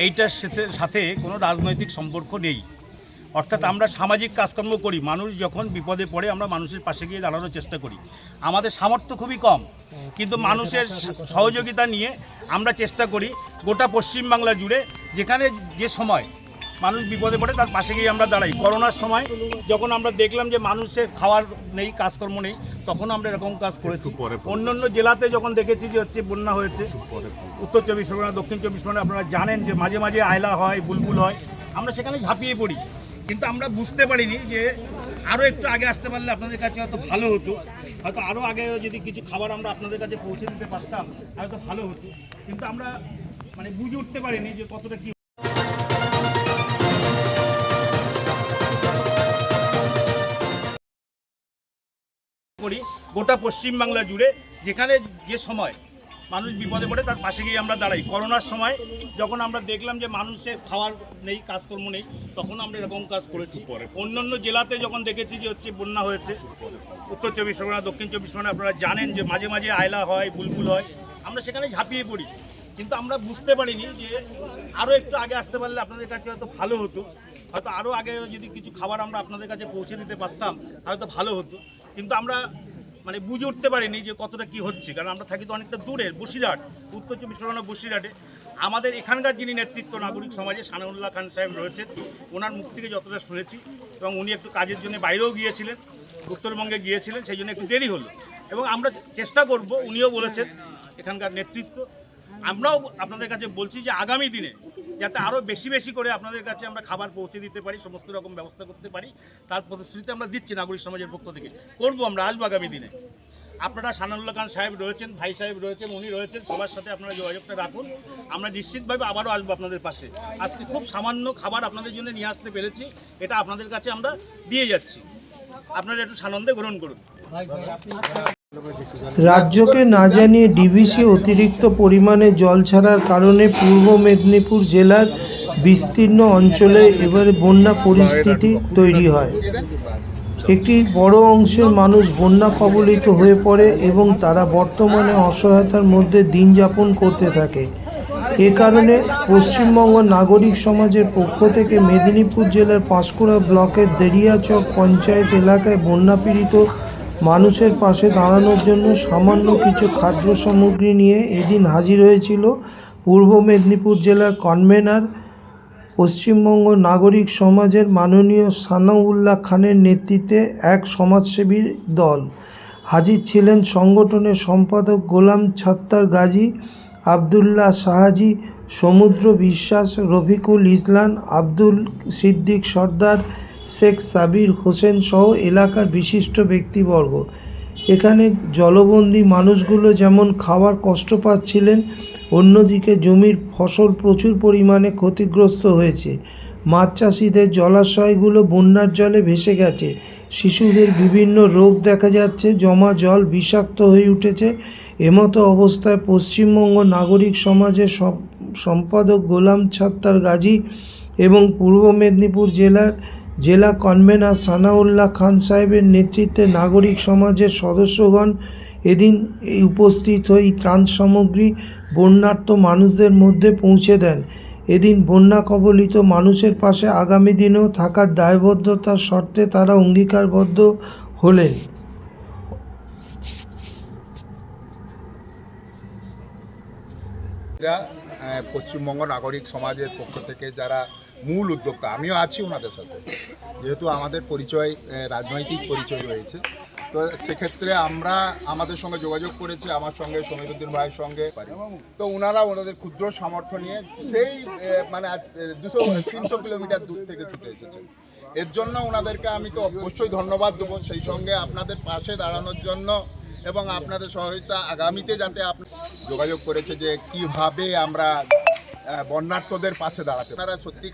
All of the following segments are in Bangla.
এইটার সাথে কোনো রাজনৈতিক সম্পর্ক নেই। অর্থাৎ আমরা সামাজিক কাজকর্ম করি, মানুষ যখন বিপদে পড়ে আমরা মানুষের পাশে গিয়ে দাঁড়ানোর চেষ্টা করি। আমাদের সামর্থ্য খুবই কম, কিন্তু মানুষের সহযোগিতা নিয়ে আমরা চেষ্টা করি গোটা পশ্চিমবাংলা জুড়ে, যেখানে যে সময় মানুষ বিপদে পড়ে তার পাশে গিয়ে আমরা দাঁড়াই। করোনার সময় যখন আমরা দেখলাম যে মানুষের খাওয়ার নেই, কাজকর্ম নেই, তখন আমরা এরকম কাজ করেছি। অন্যান্য জেলাতে যখন দেখেছি যে হচ্ছে বন্যা হয়েছে, উত্তর চব্বিশ পরগনা, দক্ষিণ চব্বিশ পরগনা, আপনারা জানেন যে মাঝে মাঝে আয়লা হয়, বুলবুল হয়, আমরা সেখানে ঝাঁপিয়ে পড়ি। কিন্তু আমরা বুঝতে পারিনি যে আরও একটু আগে আসতে পারলে আপনাদের কাছে হয়তো ভালো হতো, হয়তো আরও আগে যদি কিছু খাবার আমরা আপনাদের কাছে পৌঁছে দিতে পারতাম হয়তো ভালো হতো। কিন্তু আমরা বুঝে উঠতে পারিনি যে কতটা কি করি গোটা পশ্চিমবাংলা জুড়ে, যেখানে যে সময় মানুষ বিপদে পড়ে তার পাশে গিয়ে আমরা দাঁড়াই। করোনার সময় যখন আমরা দেখলাম যে মানুষের খাওয়ার নেই, কাজকর্ম নেই, তখন আমরা এরকম কাজ করেছি। অন্যান্য জেলাতে যখন দেখেছি যে হচ্ছে বন্যা হয়েছে, উত্তর চব্বিশ পরগনা, দক্ষিণ চব্বিশ পরগনা, আপনারা জানেন যে মাঝে মাঝে আয়লা হয়, বুলবুল হয়, আমরা সেখানে ঝাঁপিয়ে পড়ি। কিন্তু আমরা বুঝতে পারিনি যে আরও একটু আগে আসতে পারলে আপনাদের কাছে হয়তো ভালো হতো, হয়তো আরও আগে যদি কিছু খাবার আমরা আপনাদের কাছে পৌঁছে দিতে পারতাম হয়তো ভালো হতো। কিন্তু আমরা বুঝে উঠতে পারিনি যে কতটা কি হচ্ছে, কারণ আমরা থাকি তো অনেকটা দূরের, বসিরহাট, উত্তর চব্বিশ পরগনা বসিরহাটে। আমাদের এখানকার যিনি নেতৃত্ব নাগরিক সমাজে সানাউল্লাহ খান সাহেব রয়েছেন, ওনার মুখ থেকে যতটা শুনেছি, এবং উনি একটু কাজের জন্য বাইরেও গিয়েছিলেন, উত্তরবঙ্গে গিয়েছিলেন, সেই জন্য একটু দেরি হলো। এবং আমরা চেষ্টা করব, উনিও বলেছেন এখানকার নেতৃত্ব, আমরাও আপনাদের কাছে বলছি যে আগামী দিনে যাতে আরও বেশি বেশি করে আপনাদের কাছে আমরা খাবার পৌঁছে দিতে পারি, সমস্ত রকম ব্যবস্থা করতে পারি, তার প্রতিশ্রুতি আমরা দিচ্ছি নাগরিক সমাজের পক্ষ থেকে। করবো আমরা, আসবো আগামী দিনে। আপনারা সানাউল্লাহ খান সাহেব রয়েছেন, ভাই সাহেব রয়েছেন, উনি রয়েছেন, সবার সাথে আপনারা যোগাযোগটা রাখুন। আমরা নিশ্চিতভাবে আবারও আসবো আপনাদের পাশে। আজকে খুব সামান্য খাবার আপনাদের জন্য নিয়ে আসতে পেরেছি, এটা আপনাদের কাছে আমরা দিয়ে যাচ্ছি, আপনারা একটু সানন্দে গ্রহণ করুন। রাজ্যকে না জানিয়ে ডিভিসি অতিরিক্ত পরিমাণে জল ছাড়ার কারণে পূর্ব মেদিনীপুর জেলার বিস্তীর্ণ অঞ্চলে এবারে বন্যা পরিস্থিতি তৈরি হয়। একটি বড় অংশের মানুষ বন্যা কবলিত হয়ে পড়ে এবং তারা বর্তমানে অসহায়তার মধ্যে দিন যাপন করতে থাকে। এ কারণে পশ্চিমবঙ্গ নাগরিক সমাজের পক্ষ থেকে মেদিনীপুর জেলার পাঁশকুড়া ব্লকের দেরিয়াচক পঞ্চায়েত এলাকায় বন্যাপীড়িত মানুষের পাশে দাঁড়ানোর জন্য সামান্য কিছু খাদ্য সামগ্রী নিয়ে এদিন হাজির হয়েছিল পূর্ব মেদিনীপুর জেলার কনভেনার, পশ্চিমবঙ্গ নাগরিক সমাজের মাননীয় সানাউল্লাহ খানের নেতৃত্বে এক সমাজসেবী দল। হাজির ছিলেন সংগঠনের সম্পাদক গোলাম ছাত্তার গাজী, আবদুল্লাহ সাহাজি, সমুদ্র বিশ্বাস, রফিকুল ইসলাম, আব্দুল সিদ্দিক সর্দার, শেখ সাবির হোসেন সহ এলাকার বিশিষ্ট ব্যক্তিবর্গ। এখানে জলবন্দী মানুষগুলো যেমন খাওয়ার কষ্ট পাচ্ছিলেন, অন্যদিকে জমির ফসল প্রচুর পরিমাণে ক্ষতিগ্রস্ত হয়েছে। মাছ চাষিদের জলাশয়গুলো বন্যার জলে ভেসে গেছে। শিশুদের বিভিন্ন রোগ দেখা যাচ্ছে, জমা জল বিষাক্ত হয়ে উঠেছে। এমতো অবস্থায় পশ্চিমবঙ্গ নাগরিক সমাজের সম্পাদক গোলাম ছাত্তার গাজী এবং পূর্ব মেদিনীপুর জেলা কনভেনার সানাউল্লাহ খান সাহেবের নেতৃত্বে নাগরিক সমাজের সদস্যগণ এদিন উপস্থিত হয়ে ত্রাণ সামগ্রী বন্যার্ত মানুষদের মধ্যে পৌঁছে দেন। এদিন বন্যা কবলিত মানুষের পাশে আগামী দিনেও থাকার দায়বদ্ধতার শর্তে তারা অঙ্গীকারবদ্ধ হলেন। পশ্চিমবঙ্গ নাগরিক সমাজের পক্ষ থেকে যারা মূল উদ্যোক্তা, আমিও আছি ওনাদের সাথে, যেহেতু আমাদের পরিচয় রাজনৈতিক পরিচয় রয়েছে, তো সেক্ষেত্রে আমরা আমাদের সঙ্গে যোগাযোগ করেছি, আমার সঙ্গে সমীরুদ্দিন ভাইয়ের সঙ্গে, তো ওনারা ওনাদের ক্ষুদ্র সামর্থ্য নিয়ে সেই 200-300 কিলোমিটার দূর থেকে ছুটে এসেছেন। এর জন্য ওনাদেরকে আমি তো অবশ্যই ধন্যবাদ দেবো, সেই সঙ্গে আপনাদের পাশে দাঁড়ানোর জন্য এবং আপনাদের সহায়তা আগামীতে যাতে যোগাযোগ করেছে যে কিভাবে আমরা বন্যার্থদের পাশে দাঁড়াতে। আপনারা সত্যি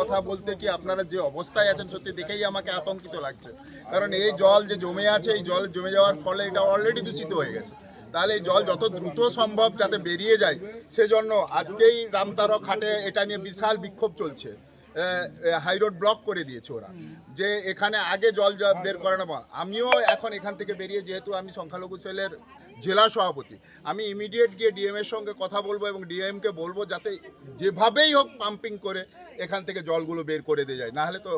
কথা বলতে কি আপনারা যে অবস্থায় আছেন সত্যি দেখেই আমাকে আতঙ্কিত লাগছে, কারণ এই জল যে জমে আছে, এই জল জমে যাওয়ার ফলে এটা অলরেডি দূষিত হয়ে গেছে। তাহলে এই জল যত দ্রুত সম্ভব যাতে বেরিয়ে যায়, সেজন্য আজকেই রামতারক ঘাটে এটা নিয়ে বিশাল বিক্ষোভ চলছে। হাইরোড ব্লক করে দিয়েছে ওরা, যে এখানে আগে জল বের করে না। আমিও এখন এখান থেকে বেরিয়ে, যেহেতু আমি সংখ্যালঘু সেলের জেলা সভাপতি, আমি ইমিডিয়েট গিয়ে ডিএমের সঙ্গে কথা বলবো এবং ডিএমকে বলবো যাতে যেভাবেই হোক পাম্পিং করে এখান থেকে জলগুলো বের করে দিয়ে যায়, নাহলে তো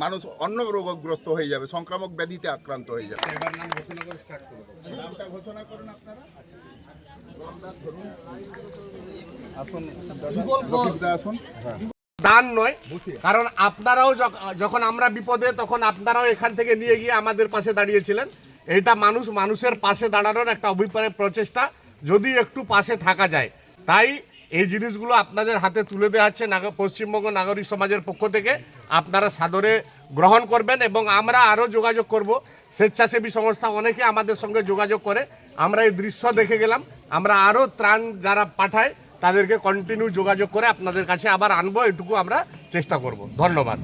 মানুষ অন্য রোগগ্রস্ত হয়ে যাবে, সংক্রামক ব্যাধিতে আক্রান্ত হয়ে যাবে। নামটা ঘোষণা করুন আপনারা। আসুন রফিকদা, আসুন। দান নয়, কারণ আপনারাও যখন আমরা বিপদে তখন আপনারাও এখান থেকে নিয়ে গিয়ে আমাদের পাশে দাঁড়িয়েছিলেন। এটা মানুষের পাশে দাঁড়ানোর একটা অভিপ্রায় প্রচেষ্টা, যদি একটু পাশে থাকা যায়। তাই এই জিনিসগুলো আপনাদের হাতে তুলে দেওয়া হচ্ছে পশ্চিমবঙ্গ নাগরিক সমাজের পক্ষ থেকে। আপনারা সাদরে গ্রহণ করবেন এবং আমরা আরও যোগাযোগ করব। স্বেচ্ছাসেবী সংস্থা অনেকে আমাদের সঙ্গে যোগাযোগ করে, আমরা এই দৃশ্য দেখে গেলাম। আমরা আরও ত্রাণ যারা পাঠায় তাদেরকে কন্টিনিউ যোগাযোগ করে আপনাদের কাছে আবার আনবো, এটুকু আমরা চেষ্টা করব। ধন্যবাদ।